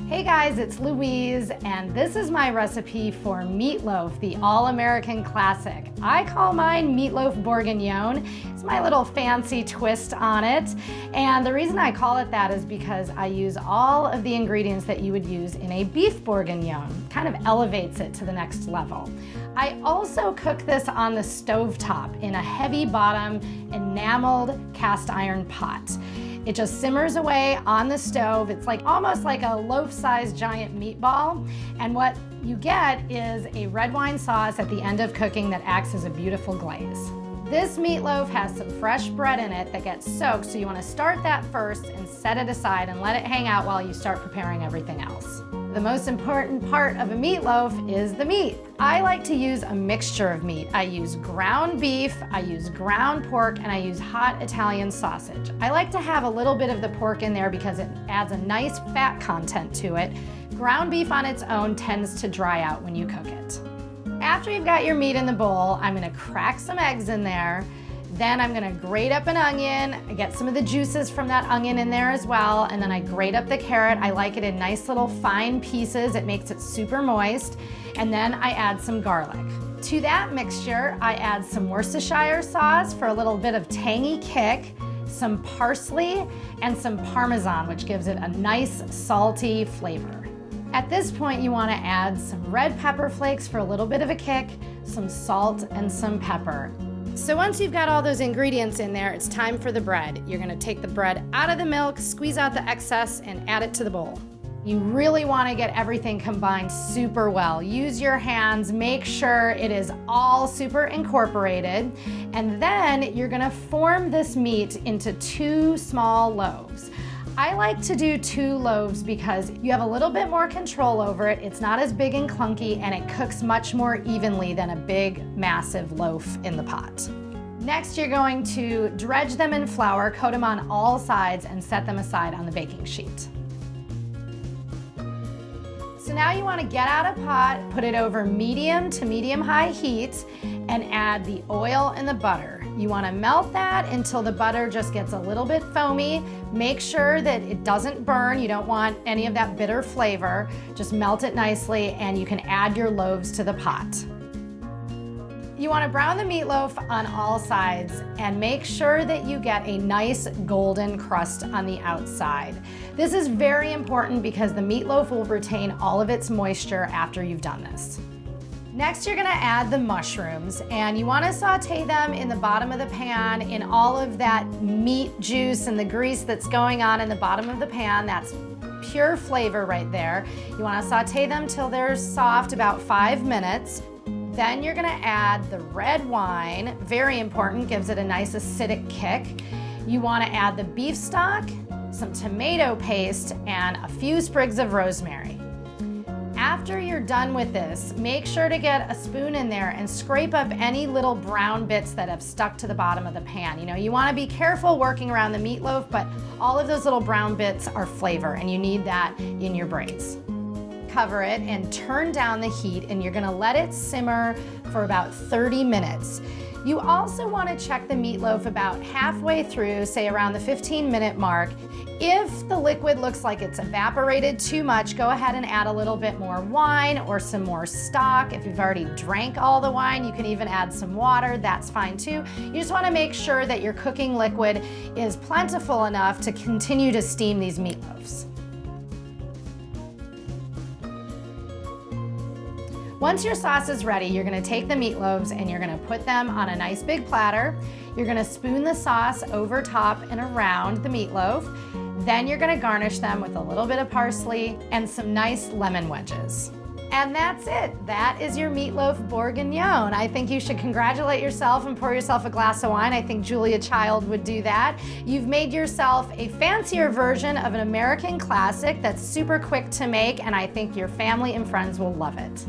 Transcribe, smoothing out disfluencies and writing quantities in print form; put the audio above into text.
Hey guys, it's Louise, and this is my recipe for meatloaf, the all-American classic. I call mine Meatloaf Bourguignon. It's my little fancy twist on it, and the reason I call it that is because I use all of the ingredients that you would use in a beef bourguignon. Kind of elevates it to the next level. I also cook this on the stovetop in a heavy bottom enameled cast iron pot. It just simmers away on the stove. It's almost like a loaf-sized giant meatball. And what you get is a red wine sauce at the end of cooking that acts as a beautiful glaze. This meatloaf has some fresh bread in it that gets soaked, so you want to start that first and set it aside and let it hang out while you start preparing everything else. The most important part of a meatloaf is the meat. I like to use a mixture of meat. I use ground beef, I use ground pork, and I use hot Italian sausage. I like to have a little bit of the pork in there because it adds a nice fat content to it. Ground beef on its own tends to dry out when you cook it. After you've got your meat in the bowl, I'm gonna crack some eggs in there. Then I'm gonna grate up an onion. I get some of the juices from that onion in there as well, and then I grate up the carrot. I like it in nice little fine pieces. It makes it super moist. And then I add some garlic. To that mixture, I add some Worcestershire sauce for a little bit of tangy kick, some parsley, and some parmesan, which gives it a nice salty flavor. At this point, you want to add some red pepper flakes for a little bit of a kick, some salt, and some pepper. So once you've got all those ingredients in there, it's time for the bread. You're going to take the bread out of the milk, squeeze out the excess, and add it to the bowl. You really want to get everything combined super well. Use your hands, make sure it is all super incorporated, and then you're going to form this meat into 2 small loaves. I like to do 2 loaves because you have a little bit more control over it. It's not as big and clunky, and it cooks much more evenly than a big, massive loaf in the pot. Next, you're going to dredge them in flour, coat them on all sides, and set them aside on the baking sheet. So now you want to get out a pot, put it over medium to medium-high heat, and add the oil and the butter. You want to melt that until the butter just gets a little bit foamy. Make sure that it doesn't burn. You don't want any of that bitter flavor. Just melt it nicely, and you can add your loaves to the pot. You want to brown the meatloaf on all sides and make sure that you get a nice golden crust on the outside. This is very important because the meatloaf will retain all of its moisture after you've done this. Next, you're gonna add the mushrooms, and you wanna saute them in the bottom of the pan in all of that meat juice and the grease that's going on in the bottom of the pan. That's pure flavor right there. You wanna saute them till they're soft, about 5 minutes. Then you're gonna add the red wine, very important, gives it a nice acidic kick. You wanna add the beef stock, some tomato paste, and a few sprigs of rosemary. After you're done with this, make sure to get a spoon in there and scrape up any little brown bits that have stuck to the bottom of the pan. You want to be careful working around the meatloaf, but all of those little brown bits are flavor, and you need that in your braids. Cover it and turn down the heat, and you're going to let it simmer for about 30 minutes. You also want to check the meatloaf about halfway through, say around the 15-minute mark. If the liquid looks like it's evaporated too much, go ahead and add a little bit more wine or some more stock. If you've already drank all the wine, you can even add some water. That's fine too. You just want to make sure that your cooking liquid is plentiful enough to continue to steam these meatloaves. Once your sauce is ready, you're gonna take the meatloaves and you're gonna put them on a nice big platter. You're gonna spoon the sauce over top and around the meatloaf. Then you're gonna garnish them with a little bit of parsley and some nice lemon wedges. And that's it. That is your meatloaf bourguignon. I think you should congratulate yourself and pour yourself a glass of wine. I think Julia Child would do that. You've made yourself a fancier version of an American classic that's super quick to make, and I think your family and friends will love it.